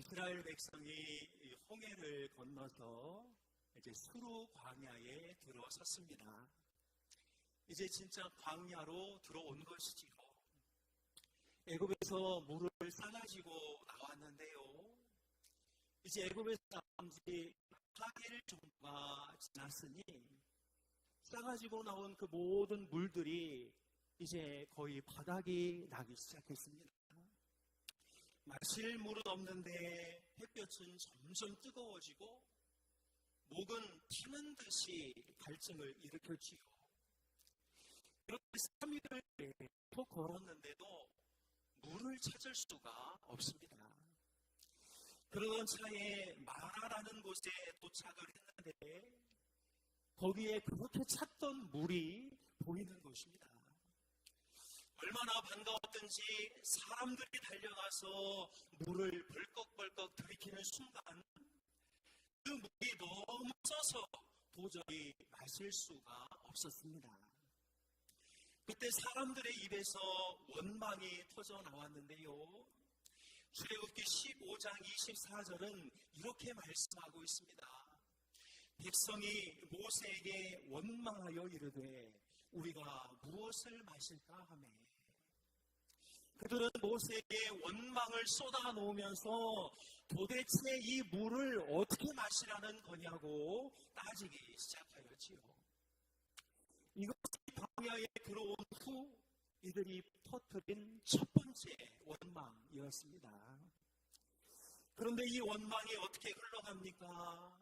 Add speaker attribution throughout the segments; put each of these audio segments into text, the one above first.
Speaker 1: 이스라엘 백성이 이 홍해를 건너서 이제 수르 광야에 들어섰습니다. 이제 진짜 광야로 들어온 것이지요. 애굽에서 물을 싸가지고 나왔는데요. 이제 애굽에서 나온 지 4일 정도가 지났으니 싸가지고 나온 그 모든 물들이 이제 거의 바닥이 나기 시작했습니다. 마실 물은 없는데 햇볕은 점점 뜨거워지고 목은 타는 듯이 갈증을 일으켰지요. 그렇게 3일을 더 걸었는데도 물을 찾을 수가 없습니다. 그러던 차에 마라라는 곳에 도착을 했는데 거기에 그렇게 찾던 물이 보이는 것입니다. 얼마나 반가웠던지 사람들이 달려가서 물을 벌컥벌컥 들이키는 순간 그 물이 너무 써서 도저히 마실 수가 없었습니다. 그때 사람들의 입에서 원망이 터져 나왔는데요. 출애굽기 15장 24절은 이렇게 말씀하고 있습니다. 백성이 모세에게 원망하여 이르되 우리가 무엇을 마실까 하매 그들은 모세에게 원망을 쏟아놓으면서 도대체 이 물을 어떻게 마시라는 거냐고 따지기 시작하였지요. 이것이 광야에 들어온 후 이들이 터뜨린 첫 번째 원망이었습니다. 그런데 이 원망이 어떻게 흘러갑니까?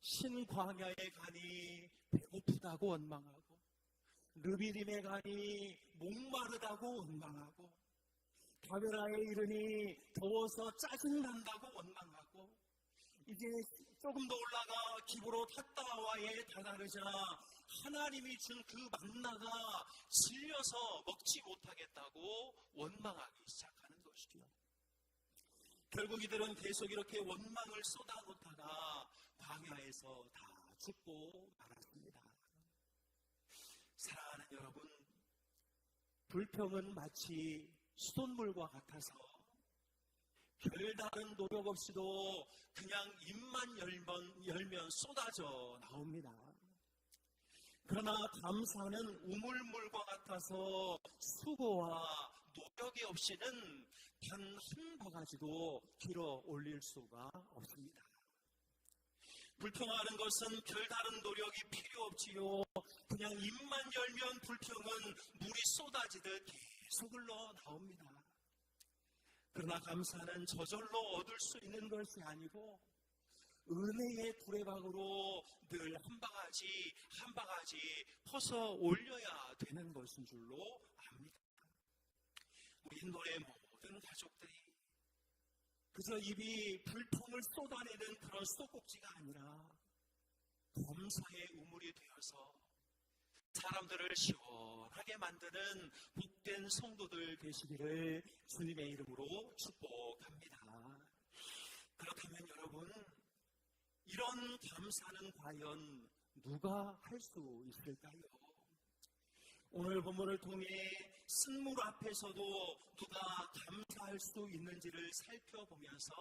Speaker 1: 신광야에 가니 배고프다고 원망하고 르비딤에 가니 목마르다고 원망하고 가베라에 이르니 더워서 짜증난다고 원망하고 이제 조금 더 올라가 기브롯 핫다와에 다다르자 하나님이 준 그 만나가 질려서 먹지 못하겠다고 원망하기 시작하는 것이죠. 결국 이들은 계속 이렇게 원망을 쏟아놓다가 광야에서 다 죽고 말았습니다. 사랑하는 여러분, 불평은 마치 수돗물과 같아서 별다른 노력 없이도 그냥 입만 열면 쏟아져 나옵니다. 그러나 감사는 우물물과 같아서 수고와 노력이 없이는 단 한 바가지도 길어 올릴 수가 없습니다. 불평하는 것은 별다른 노력이 필요 없지요. 그냥 입만 열면 불평은 물이 쏟아지듯 계속 흘러 나옵니다. 그러나 감사는 저절로 얻을 수 있는 것이 아니고 은혜의 두레박으로 늘 한 바가지 한 바가지 퍼서 올려야 되는 것인 줄로 압니다. 우리 인도의 모든 가족들이 그저 입이 불통을 쏟아내는 그런 수도꼭지가 아니라 범사의 우물이 되어서 사람들을 시원하게 만드는 복된 성도들 되시기를 주님의 이름으로 축복합니다. 그렇다면 여러분, 이런 감사는 과연 누가 할 수 있을까요? 오늘 본문을 통해 쓴물 앞에서도 누가 감사할 수 있는지를 살펴보면서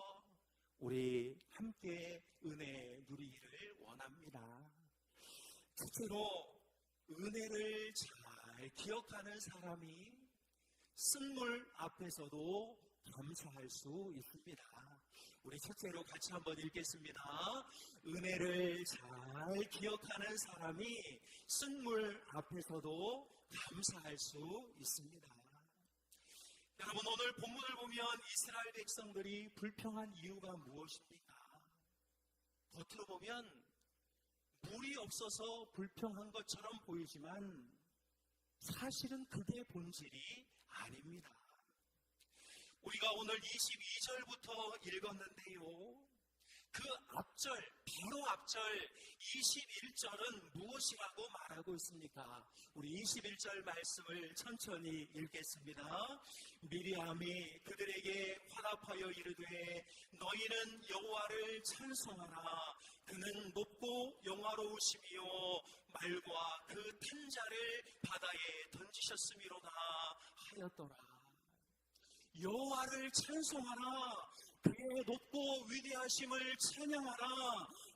Speaker 1: 우리 함께 은혜 누리기를 원합니다. 첫째로 은혜를 잘 기억하는 사람이 쓴물 앞에서도 감사할 수 있습니다. 우리 첫째로 같이 한번 읽겠습니다. 은혜를 잘 기억하는 사람이 쓴물 앞에서도 감사할 수 있습니다. 여러분, 오늘 본문을 보면 이스라엘 백성들이 불평한 이유가 무엇입니까? 겉으로 보면 물이 없어서 불평한 것처럼 보이지만 사실은 그게 본질이 아닙니다. 우리가 오늘 22절부터 읽었는데요. 그 앞절, 바로 앞절 21절은 무엇이라고 말하고 있습니까? 우리 21절 말씀을 천천히 읽겠습니다. 미리암이 그들에게 화답하여 이르되 너희는 여호와를 찬송하라. 그는 높고 영화로우시며 말과 그 탄자를 바다에 던지셨음이로다 하였더라. 여호와를 찬송하라. 그의 높고 위대하심을 찬양하라.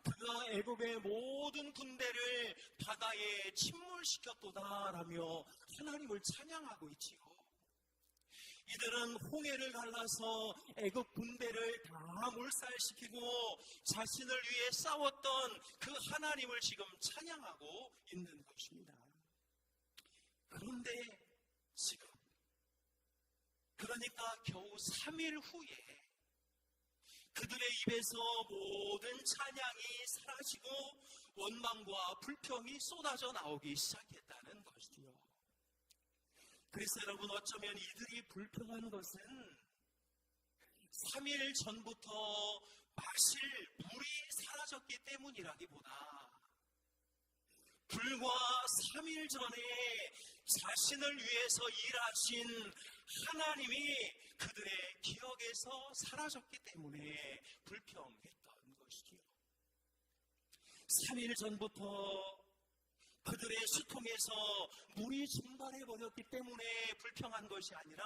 Speaker 1: 그가 애굽의 모든 군대를 바다에 침몰시켰도다라며 하나님을 찬양하고 있지요. 이들은 홍해를 갈라서 애굽 군대를 다 몰살시키고 자신을 위해 싸웠던 그 하나님을 지금 찬양하고 있는 것입니다. 그런데 지금, 그러니까 겨우 3일 후에 그들의 입에서 모든 찬양이 사라지고 원망과 불평이 쏟아져 나오기 시작했다는 것이지요. 그래서 여러분, 어쩌면 이들이 불평한 것은 3일 전부터 마실 물이 사라졌기 때문이라기보다 불과 3일 전에 자신을 위해서 일하신 하나님이 그들의 기억에서 사라졌기 때문에 불평했던 것이지요. 3일 전부터 그들의 수통에서 물이 증발해버렸기 때문에 불평한 것이 아니라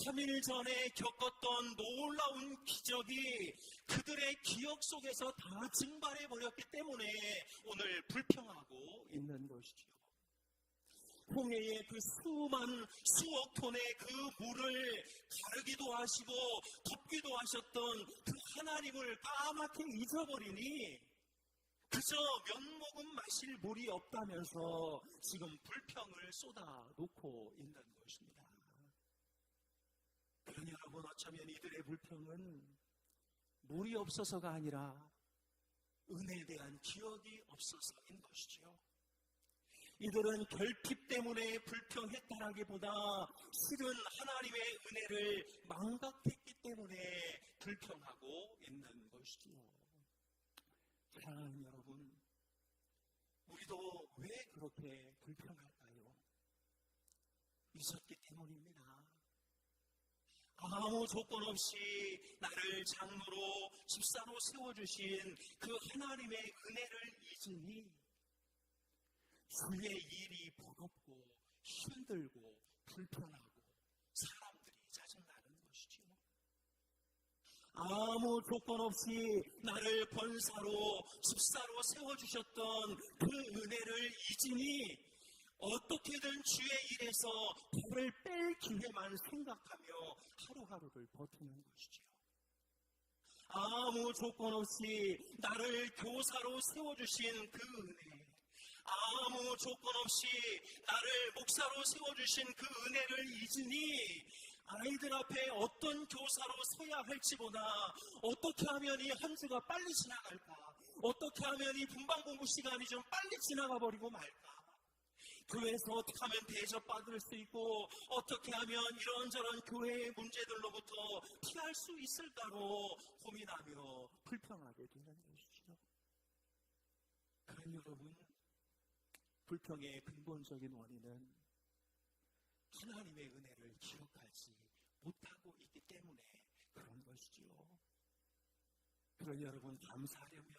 Speaker 1: 3일 전에 겪었던 놀라운 기적이 그들의 기억 속에서 다 증발해버렸기 때문에 오늘 불평하고 있는 것이지요. 홍해의 그 수억 톤의 그 물을 가르기도 하시고 덮기도 하셨던 그 하나님을 까맣게 잊어버리니 그저 몇 모금 마실 물이 없다면서 지금 불평을 쏟아놓고 있는 것입니다. 그러니 여러분, 어쩌면 이들의 불평은 물이 없어서가 아니라 은혜에 대한 기억이 없어서인 것이지요. 이들은 결핍 때문에 불평했다라기보다 실은 하나님의 은혜를 망각했기 때문에 불평하고 있는 것이지요. 사랑하는 여러분, 우리도 왜 그렇게 불평할까요? 잊었기 때문입니다. 아무 조건 없이 나를 장로로 집사로 세워주신 그 하나님의 은혜를 잊으니 주의 일이 버겁고 힘들고 불편하고 사람들이 짜증나는 것이지요. 아무 조건 없이 나를 권사로 집사로 세워주셨던 그 은혜를 잊으니 어떻게든 주의 일에서 벌을 뺄 기회만 생각하며 하루하루를 버티는 것이지요. 아무 조건 없이 나를 교사로 세워주신 그 은혜, 아무 조건 없이 나를 목사로 세워주신 그 은혜를 잊으니 아이들 앞에 어떤 교사로 서야 할지보다 어떻게 하면 이 한 주가 빨리 지나갈까, 어떻게 하면 이 분방 공부 시간이 좀 빨리 지나가 버리고 말까, 교회에서 어떻게 하면 대접받을 수 있고 어떻게 하면 이런저런 교회의 문제들로부터 피할 수 있을까로 고민하며 불평하게 되는 것이죠. 그런 여러분, 불평의 근본적인 원인은 하나님의 은혜를 기억하지 못하고 있기 때문에 그런 것이지요. 그런 여러분, 감사하려면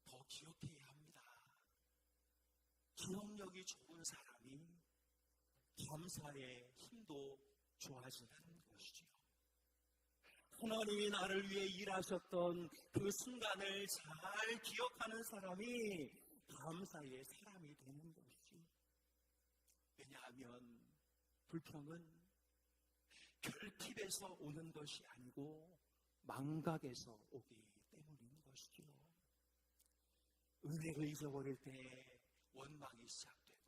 Speaker 1: 더 기억해야 합니다. 기억력이 좋은 사람이 감사의 힘도 좋아지는 것이지요. 하나님이 나를 위해 일하셨던 그 순간을 잘 기억하는 사람이 감사의 사람이 되는 것이지. 왜냐하면 불평은 결핍에서 오는 것이 아니고 망각에서 오기 때문인 것이지요. 은혜를 잊어버릴 때 원망이 시작되고,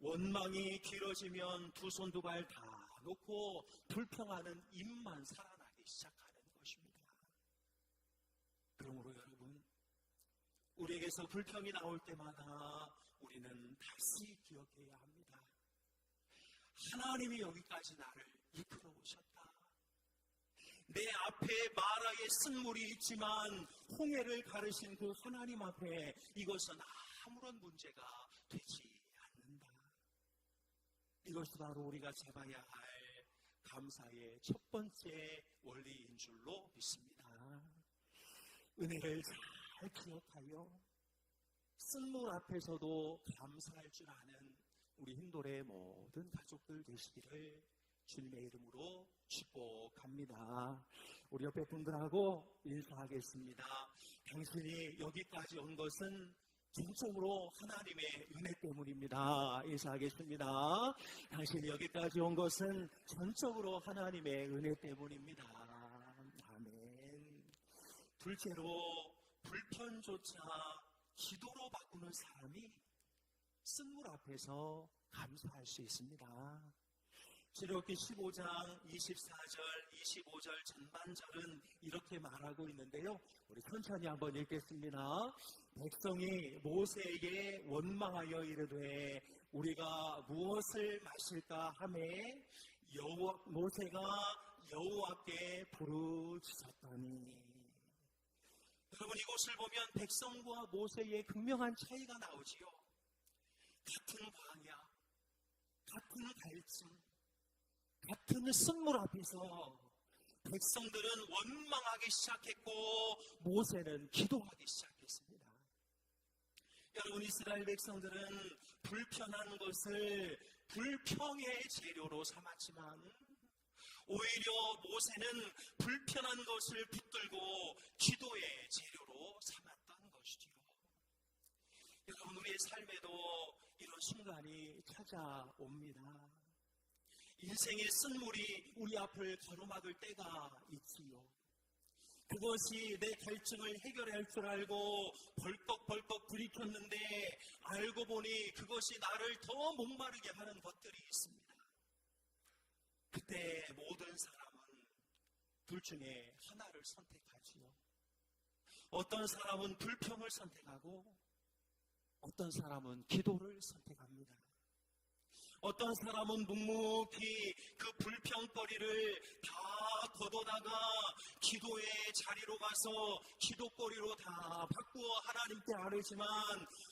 Speaker 1: 원망이 길어지면 두 손 두 발 다 놓고 불평하는 입만 살아나기 시작하는 것입니다. 그러므로 여러분, 우리에게서 불평이 나올 때마다 우리는 다시 기억해야 합니다. 하나님이 여기까지 나를 이끌어 오셨다. 내 앞에 마라의 쓴물이 있지만 홍해를 가르신 그 하나님 앞에 이것은 아무런 문제가 되지 않는다. 이것이 바로 우리가 잡아야 할 감사의 첫 번째 원리인 줄로 믿습니다. 은혜를 잘 기억하여 쓴물 앞에서도 감사할 줄 아는 우리 힌돌의 모든 가족들 되시기를 주님의 이름으로 축복합니다. 우리 옆에 분들하고 인사하겠습니다. 당신이 여기까지 온 것은 전적으로 하나님의 은혜 때문입니다. 인사하겠습니다. 당신이 여기까지 온 것은 전적으로 하나님의 은혜 때문입니다. 아멘. 둘째로, 불편조차 기도로 바꾸는 사람이 쓴물 앞에서 감사할 수 있습니다. 출애굽기 15장 24절, 25절 전반절은 이렇게 말하고 있는데요. 우리 천천히 한번 읽겠습니다. 백성이 모세에게 원망하여 이르되 우리가 무엇을 마실까 하매 모세가 여호와께 부르짖었더니. 여러분, 이곳을 보면 백성과 모세의 극명한 차이가 나오지요. 같은 광야, 같은 갈증, 같은 쓴물 앞에서 백성들은 원망하기 시작했고 모세는 기도하기 시작했습니다. 여러분, 이스라엘 백성들은 불편한 것을 불평의 재료로 삼았지만 오히려 모세는 불편한 것을 붙들고 기도의 재료로 삼았던 것이지요. 여러분, 우리의 삶에도 이런 순간이 찾아옵니다. 인생의 쓴물이 우리 앞을 가로막을 때가 있지요. 그것이 내 갈증을 해결할 줄 알고 벌떡벌떡 불이 켰는데 알고 보니 그것이 나를 더 목마르게 하는 것들이 있습니다. 그때 모든 사람은 둘 중에 하나를 선택하지요. 어떤 사람은 불평을 선택하고 어떤 사람은 기도를 선택합니다. 어떤 사람은 묵묵히 그 불평거리를 다 걷어다가 기도의 자리로 가서 기도거리로 다 바꾸어 하나님께 아뢰지만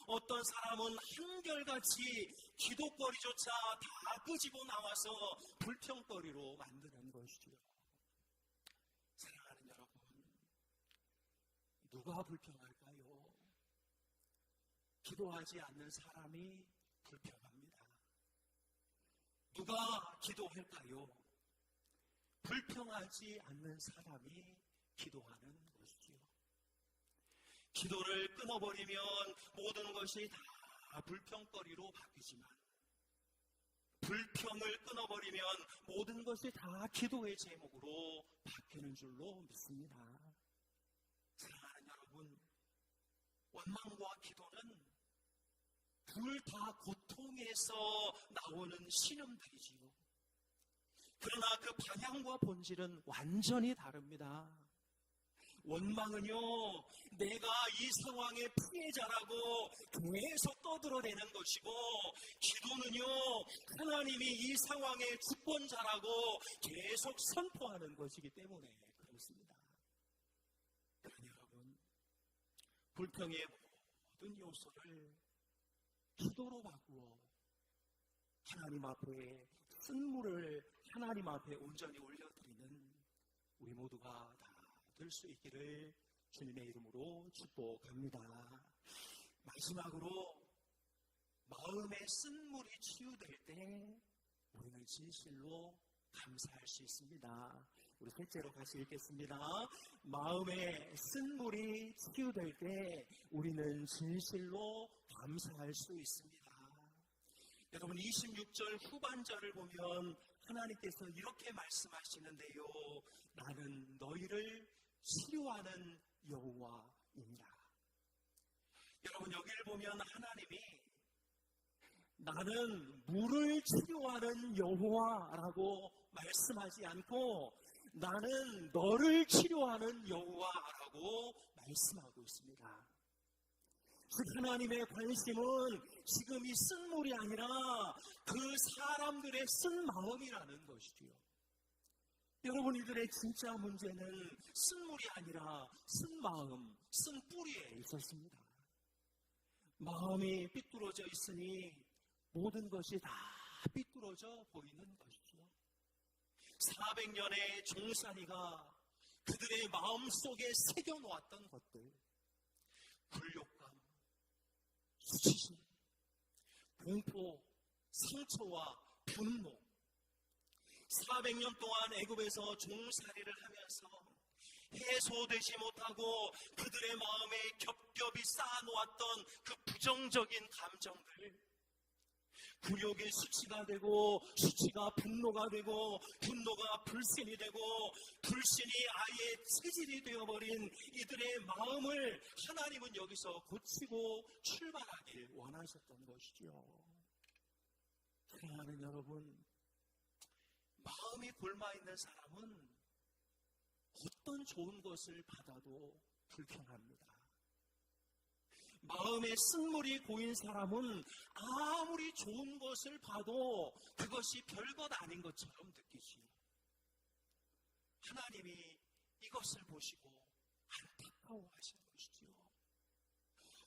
Speaker 1: 어떤 사람은 한결같이 기도거리조차 다 끄집어 나와서 불평거리로 만드는 것이죠. 사랑하는 여러분, 누가 불평할까요? 기도하지 않는 사람이 불평합니다. 누가 기도할까요? 불평하지 않는 사람이 기도하는 것이지요. 기도를 끊어버리면 모든 것이 다 불평거리로 바뀌지만 불평을 끊어버리면 모든 것이 다 기도의 제목으로 바뀌는 줄로 믿습니다. 사랑하는 여러분, 원망과 기도는 둘 다 고통에서 나오는 신음들이지요. 그러나 그 방향과 본질은 완전히 다릅니다. 원망은요, 내가 이 상황의 피해자라고 계속 떠들어대는 것이고, 기도는요, 하나님이 이 상황의 주권자라고 계속 선포하는 것이기 때문에 그렇습니다. 그러니 여러분, 불평의 모든 요소를 기도로 바꾸어 하나님 앞에 쓴물을 하나님 앞에 온전히 올려드리는 우리 모두가 다 될 수 있기를 주님의 이름으로 축복합니다. 마지막으로 마음의 쓴물이 치유될 때 우리는 진실로 감사할 수 있습니다. 우리 셋째로 같이 읽겠습니다. 마음의 쓴물이 치유될 때 우리는 진실로 감사할 수 있습니다. 여러분, 26절 후반절을 보면 하나님께서 이렇게 말씀하시는데요. 나는 너희를 치료하는 여호와입니다. 여러분, 여기를 보면 하나님이 나는 물을 치료하는 여호와라고 말씀하지 않고 나는 너를 치료하는 여호와라고 말씀하고 있습니다. 즉 하나님의 관심은 지금 이 쓴물이 아니라 그 사람들의 쓴 마음이라는 것이지요. 여러분, 이들의 진짜 문제는 쓴물이 아니라 쓴 마음, 쓴 뿌리에 있었습니다. 마음이 삐뚤어져 있으니 모든 것이 다 삐뚤어져 보이는 것이죠. 400년의 종살이가 그들의 마음속에 새겨놓았던 것들, 굴욕감, 수치심, 공포, 상처와 분노, 400년 동안 애굽에서 종살이를 하면서 해소되지 못하고 그들의 마음에 겹겹이 쌓아놓았던 그 부정적인 감정들, 굴욕의 수치가 되고 수치가 분노가 되고 분노가 불신이 되고 불신이 아예 체질이 되어버린 이들의 마음을 하나님은 여기서 고치고 출발하길 원하셨던 것이죠. 사랑하는 여러분, 마음이 곪아있는 사람은 어떤 좋은 것을 받아도 불편합니다. 마음에 쓴물이 고인 사람은 아무리 좋은 것을 봐도 그것이 별것 아닌 것처럼 느끼지요. 하나님이 이것을 보시고 안타까워하시는 것이지요.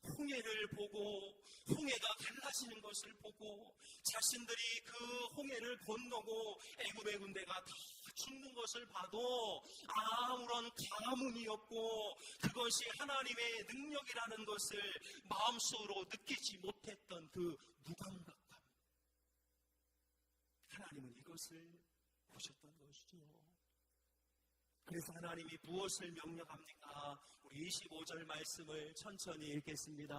Speaker 1: 홍해를 보고 홍해가 갈라지는 것을 보고 자신들이 그 홍해를 건너고 애굽의 군대가 다 죽는 것을 봐도 아무런 감흥이 없고 그것이 하나님의 능력이라는 것을 마음속으로 느끼지 못했던 그 무감각함, 하나님은 이것을 보셨던 것이죠. 그래서 하나님이 무엇을 명령합니까? 우리 25절 말씀을 천천히 읽겠습니다.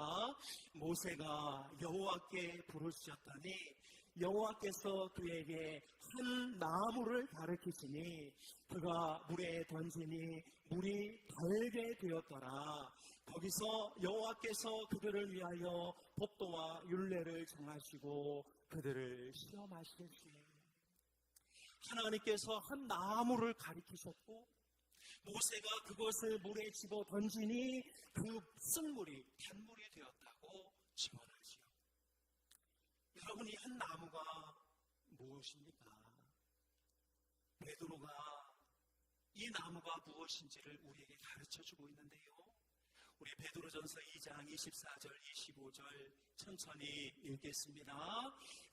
Speaker 1: 모세가 여호와께 부르셨더니 여호와께서 그에게 한 나무를 가르치시니 그가 물에 던지니 물이 달게 되었더라. 거기서 여호와께서 그들을 위하여 법도와 율례를 정하시고 그들을 시험하시겠으니, 하나님께서 한 나무를 가리키셨고 모세가 그것을 물에 집어 던지니 그 쓴물이 단물이 되었다고 증언하지요. 여러분이 한 나무가 무엇입니까? 베드로가 이 나무가 무엇인지를 우리에게 가르쳐주고 있는데요. 우리 베드로전서 2장 24절 25절 천천히 읽겠습니다.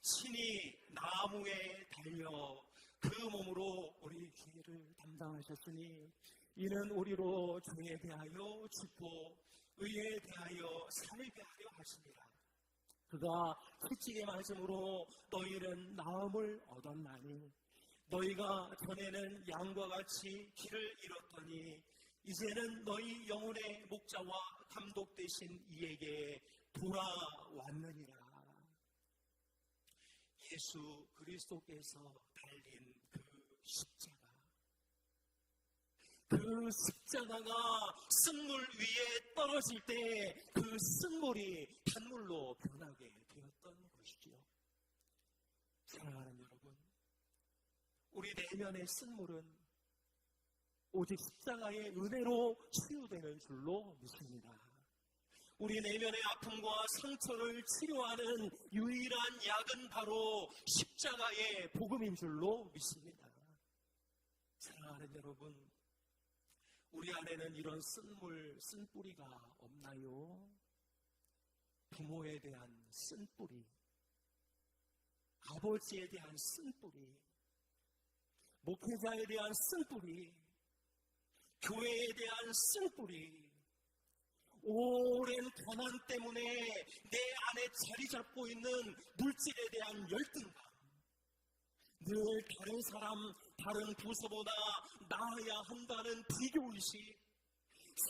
Speaker 1: 친히 나무에 달려 그 몸으로 우리 죄를 담당하셨으니 이는 우리로 죄에 대하여 죽고 의에 대하여 살게 하려 하십니다. 그가 채찍의 말씀으로 너희는 나음을 얻었나니 너희가 전에는 양과 같이 길을 잃었더니 이제는 너희 영혼의 목자와 감독 되신 이에게 돌아왔느니라. 예수 그리스도께서 달린 그 십자가, 그 십자가가 쓴물 위에 떨어질 때 그 쓴물이 단물로 변하게 되었던 것이지요. 사랑하는 여러분, 우리 내면의 쓴물은 오직 십자가의 은혜로 치유되는 줄로 믿습니다. 우리 내면의 아픔과 상처를 치료하는 유일한 약은 바로 십자가의 복음인 줄로 믿습니다. 사랑하는 여러분, 우리 안에는 이런 쓴물, 쓴뿌리가 없나요? 부모에 대한 쓴뿌리, 아버지에 대한 쓴뿌리, 목회자에 대한 쓴뿌리, 교회에 대한 쓴뿌리, 오랜 가난 때문에 내 안에 자리 잡고 있는 물질에 대한 열등감, 늘 다른 사람, 다른 부서보다 나아야 한다는 비교의식,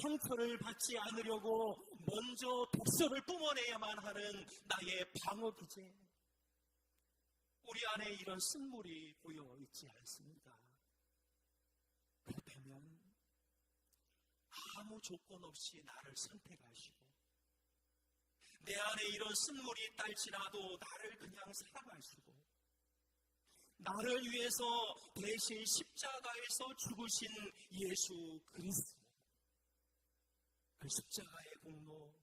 Speaker 1: 상처를 받지 않으려고 먼저 독서를 뿜어내야만 하는 나의 방어기제, 우리 안에 이런 쓴물이 보여 있지 않습니다. 그렇다면 아무 조건 없이 나를 선택하시고 내 안에 이런 쓴물이 있달지라도 나를 그냥 사랑하시고 나를 위해서 대신 십자가에서 죽으신 예수 그리스도, 그 십자가의 공로,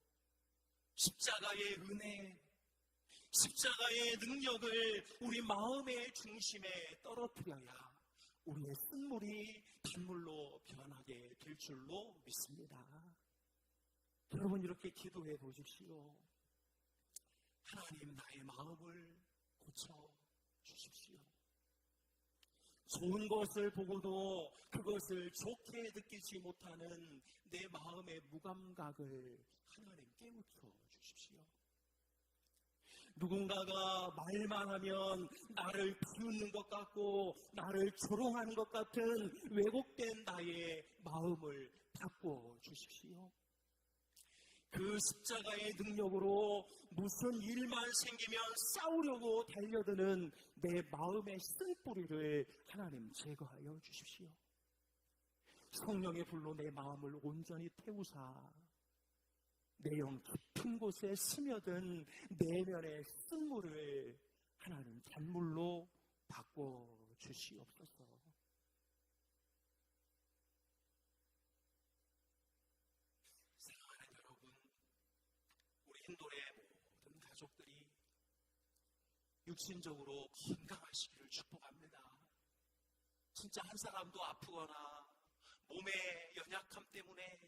Speaker 1: 십자가의 은혜, 십자가의 능력을 우리 마음의 중심에 떨어뜨려야 우리의 쓴물이 단물로 변하게 될 줄로 믿습니다. 여러분, 이렇게 기도해 보십시오. 하나님, 나의 마음을 고쳐주십시오. 좋은 것을 보고도 그것을 좋게 느끼지 못하는 내 마음의 무감각을 하나님 깨우쳐 주십시오. 누군가가 말만 하면 나를 비웃는 것 같고 나를 조롱하는 것 같은 왜곡된 나의 마음을 바꿔 주십시오. 그 십자가의 능력으로 무슨 일만 생기면 싸우려고 달려드는 내 마음의 쓴뿌리를 하나님 제거하여 주십시오. 성령의 불로 내 마음을 온전히 태우사 내 영 깊은 곳에 스며든 내면의 쓴물을 하나님 잔물로 바꿔 주시옵소서. 사랑하는 여러분, 우리 힌돌의 모든 가족들이 육신적으로 건강하시기를 축복합니다. 진짜 한 사람도 아프거나 몸의 연약함 때문에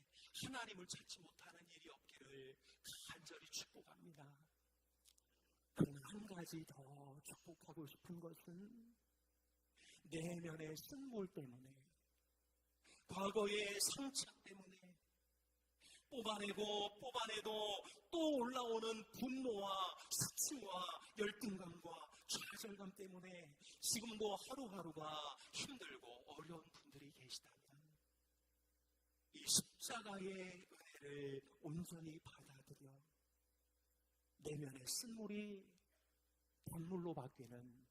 Speaker 1: 하나님을 찾지 못하는 일이 없기를 간절히 축복합니다. 그러나 한 가지 더 축복하고 싶은 것은 내면의 쓴물 때문에, 과거의 상처 때문에 뽑아내도 또 올라오는 분노와 수치와 열등감과 좌절감 때문에 지금도 하루하루가 힘들고 어려운 분들이 계시다면 이 십자가의 은혜를 온전히 받아들여 내면의 쓴물이 단물로 바뀌는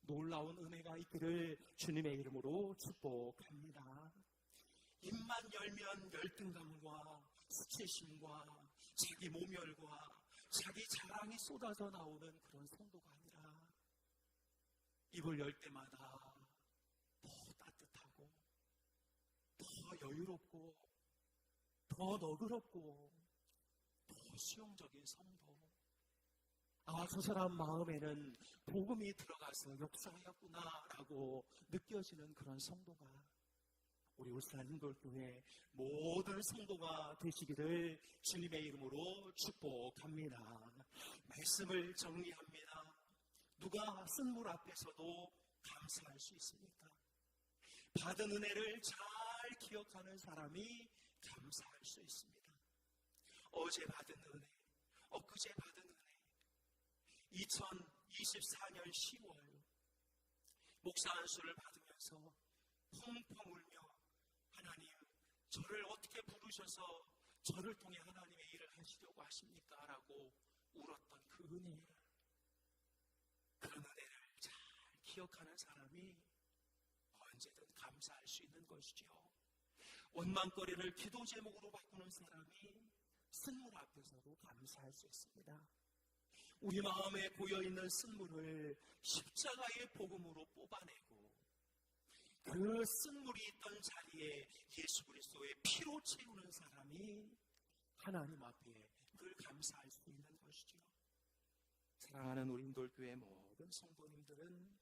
Speaker 1: 놀라운 은혜가 있기를 주님의 이름으로 축복합니다. 입만 열면 열등감과 수치심과 자기 모멸과 자기 자랑이 쏟아져 나오는 그런 성도가 아니라 입을 열 때마다 더 따뜻하고 더 여유롭고 더 너그럽고 더 수용적인 성도. 아, 저 사람 마음에는 복음이 들어가서 역사하였구나라고 느껴지는 그런 성도가 우리 울산 hin돌교회 모든 성도가 되시기를 주님의 이름으로 축복합니다. 말씀을 정리합니다. 누가 쓴물 앞에서도 감사할 수 있습니까? 받은 은혜를 잘 기억하는 사람이 감사할 수 있습니다. 어제 받은 은혜, 엊그제 받은 은혜, 2024년 10월 목사 안수를 받으면서 펑펑 울며 하나님, 저를 어떻게 부르셔서 저를 통해 하나님의 일을 하시려고 하십니까? 라고 울었던 그 은혜, 그런 은혜를 잘 기억하는 사람이 언제든 감사할 수 있는 것이죠. 원망거리를 기도 제목으로 바꾸는 사람이 쓴물 앞에서도 감사할 수 있습니다. 우리 마음에 고여있는 쓴물을 십자가의 복음으로 뽑아내고 그 쓴물이 있던 자리에 예수 그리스도의 피로 채우는 사람이 하나님 앞에 늘 감사할 수 있는 것이죠. 사랑하는 우리 hin돌교회 모든 성도님들은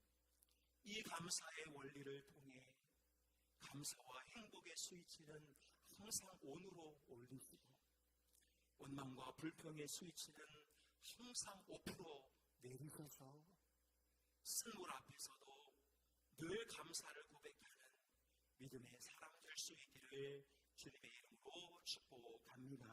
Speaker 1: 이 감사의 원리를 통해 감사와 행복의 스위치는 항상 온으로 올리시고 원망과 불평의 스위치는 항상 5% 내리셔서 쓴물 앞에서도 늘 감사를 고백하는 믿음의 사람 될 수 있기를 주님의 이름으로 축복합니다.